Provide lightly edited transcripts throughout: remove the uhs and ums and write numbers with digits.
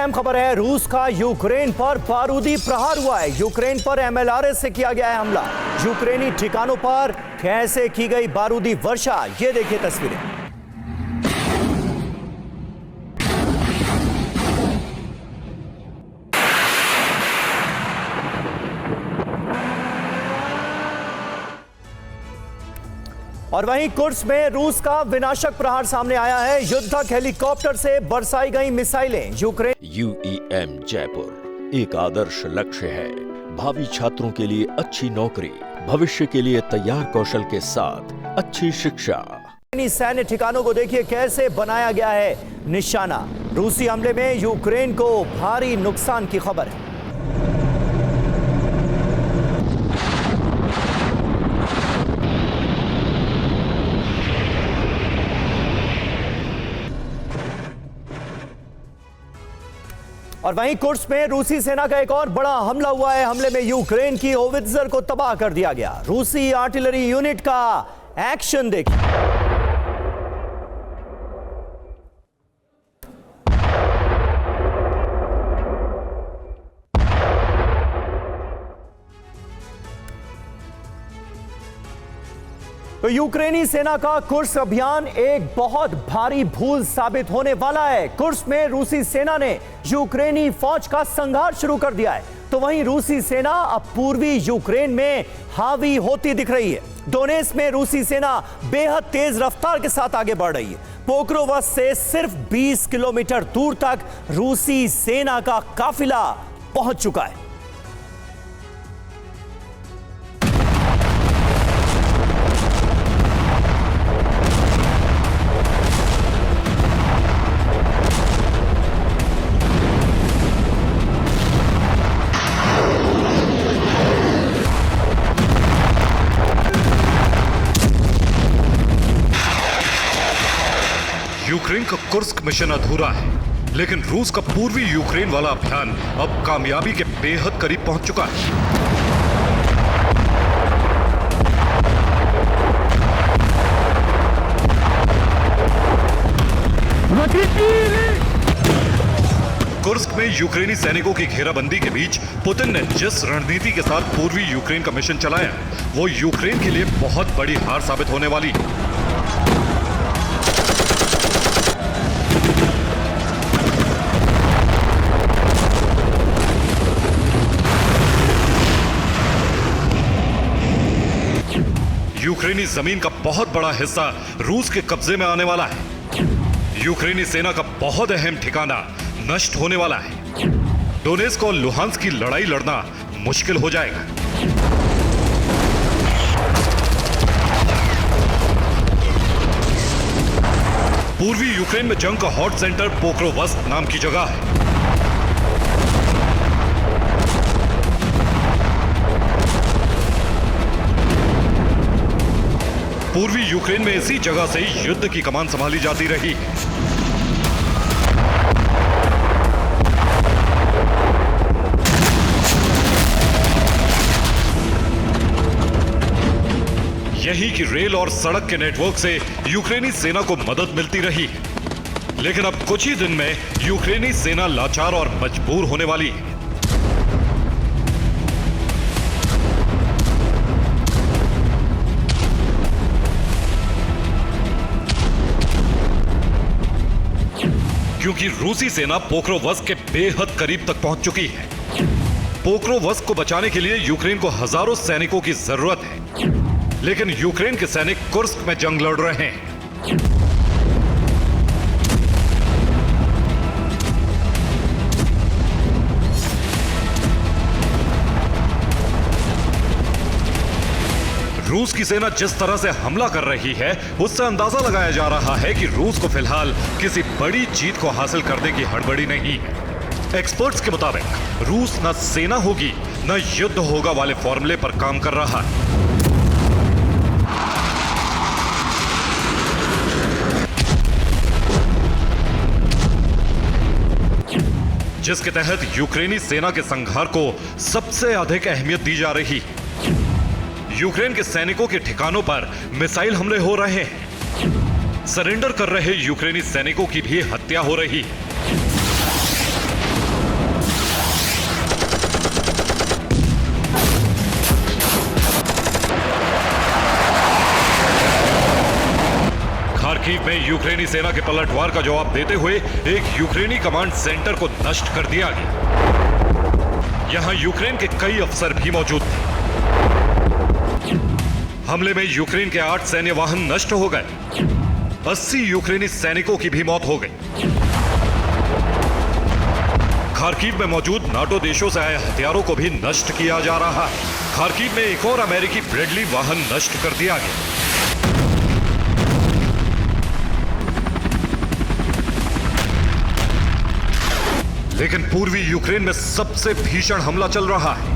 अहम खबर है, रूस का यूक्रेन पर बारूदी प्रहार हुआ है। यूक्रेन पर MLRS से किया गया है हमला। यूक्रेनी ठिकानों पर कैसे की गई बारूदी वर्षा, ये देखिए तस्वीरें। और वहीं कुर्स्क में रूस का विनाशक प्रहार सामने आया है। युद्धक हेलीकॉप्टर से बरसाई गई मिसाइलें। यूक्रेन UEM जयपुर एक आदर्श लक्ष्य है। भावी छात्रों के लिए अच्छी नौकरी, भविष्य के लिए तैयार कौशल के साथ अच्छी शिक्षा। सैन्य ठिकानों को देखिए कैसे बनाया गया है निशाना। रूसी हमले में यूक्रेन को भारी नुकसान की खबर है। और वहीं कुर्स्क में रूसी सेना का एक और बड़ा हमला हुआ है। हमले में यूक्रेन की होवित्जर को तबाह कर दिया गया। रूसी आर्टिलरी यूनिट का एक्शन देखिए। तो यूक्रेनी सेना का कुर्स्क अभियान एक बहुत भारी भूल साबित होने वाला है। कुर्स्क में रूसी सेना ने यूक्रेनी फौज का संघार शुरू कर दिया है, तो वहीं रूसी सेना अब पूर्वी यूक्रेन में हावी होती दिख रही है। डोनेत्स्क में रूसी सेना बेहद तेज रफ्तार के साथ आगे बढ़ रही है। पोक्रोवस्क से सिर्फ 20 किलोमीटर दूर तक रूसी सेना का काफिला पहुंच चुका है। यूक्रेन का कुर्स्क मिशन अधूरा है, लेकिन रूस का पूर्वी यूक्रेन वाला अभियान अब कामयाबी के बेहद करीब पहुंच चुका है। कुर्स्क में यूक्रेनी सैनिकों की घेराबंदी के बीच पुतिन ने जिस रणनीति के साथ पूर्वी यूक्रेन का मिशन चलाया, वो यूक्रेन के लिए बहुत बड़ी हार साबित होने वाली है। यूक्रेनी जमीन का बहुत बड़ा हिस्सा रूस के कब्जे में आने वाला है। यूक्रेनी सेना का बहुत अहम ठिकाना नष्ट होने वाला है। डोनेत्स्क और लुहांस्क की लड़ाई लड़ना मुश्किल हो जाएगा। पूर्वी यूक्रेन में जंग का हॉट सेंटर पोक्रोवस्क नाम की जगह है। पूर्वी यूक्रेन में इसी जगह से युद्ध की कमान संभाली जाती रही। यही कि रेल और सड़क के नेटवर्क से यूक्रेनी सेना को मदद मिलती रही। लेकिन अब कुछ ही दिन में यूक्रेनी सेना लाचार और मजबूर होने वाली है। क्योंकि रूसी सेना पोक्रोवस्क के बेहद करीब तक पहुंच चुकी है। पोक्रोवस्क को बचाने के लिए यूक्रेन को हजारों सैनिकों की जरूरत है, लेकिन यूक्रेन के सैनिक कुर्स्क में जंग लड़ रहे हैं। रूस की सेना जिस तरह से हमला कर रही है, उससे अंदाजा लगाया जा रहा है कि रूस को फिलहाल किसी बड़ी जीत को हासिल करने की हड़बड़ी नहीं है। एक्सपर्ट्स के मुताबिक रूस न सेना होगी न युद्ध होगा वाले फॉर्मूले पर काम कर रहा है। जिसके तहत यूक्रेनी सेना के संघार को सबसे अधिक अहमियत दी जा रही है। यूक्रेन के सैनिकों के ठिकानों पर मिसाइल हमले हो रहे हैं। सरेंडर कर रहे यूक्रेनी सैनिकों की भी हत्या हो रही है। यूक्रेनी सेना के पलटवार का जवाब देते हुए एक यूक्रेनी कमांड सेंटर को नष्ट कर दिया गया। यहां यूक्रेन के कई अफसर भी मौजूद थे। हमले में यूक्रेन के 8 सैन्य वाहन नष्ट हो गए। 80 यूक्रेनी सैनिकों की भी मौत हो गई। खार्किव में मौजूद नाटो देशों से आए हथियारों को भी नष्ट किया जा रहा है। खार्किव में एक और अमेरिकी ब्रेडली वाहन नष्ट कर दिया गया। लेकिन पूर्वी यूक्रेन में सबसे भीषण हमला चल रहा है।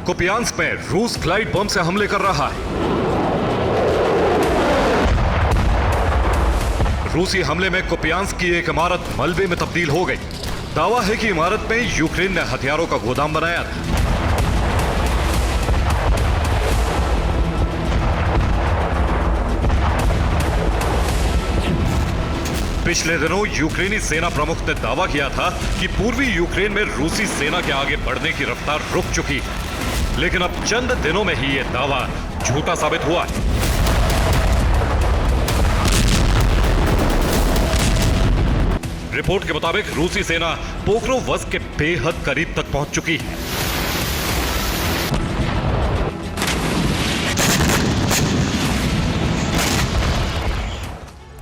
कुपियांस्क में रूस ग्लाइड बम से हमले कर रहा है। रूसी हमले में कुपियांस्क की एक इमारत मलबे में तब्दील हो गई। दावा है कि इमारत में यूक्रेन ने हथियारों का गोदाम बनाया था। पिछले दिनों यूक्रेनी सेना प्रमुख ने दावा किया था कि पूर्वी यूक्रेन में रूसी सेना के आगे बढ़ने की रफ्तार रुक चुकी है, लेकिन अब चंद दिनों में ही यह दावा झूठा साबित हुआ है। रिपोर्ट के मुताबिक रूसी सेना पोक्रोवस्क के बेहद करीब तक पहुंच चुकी है।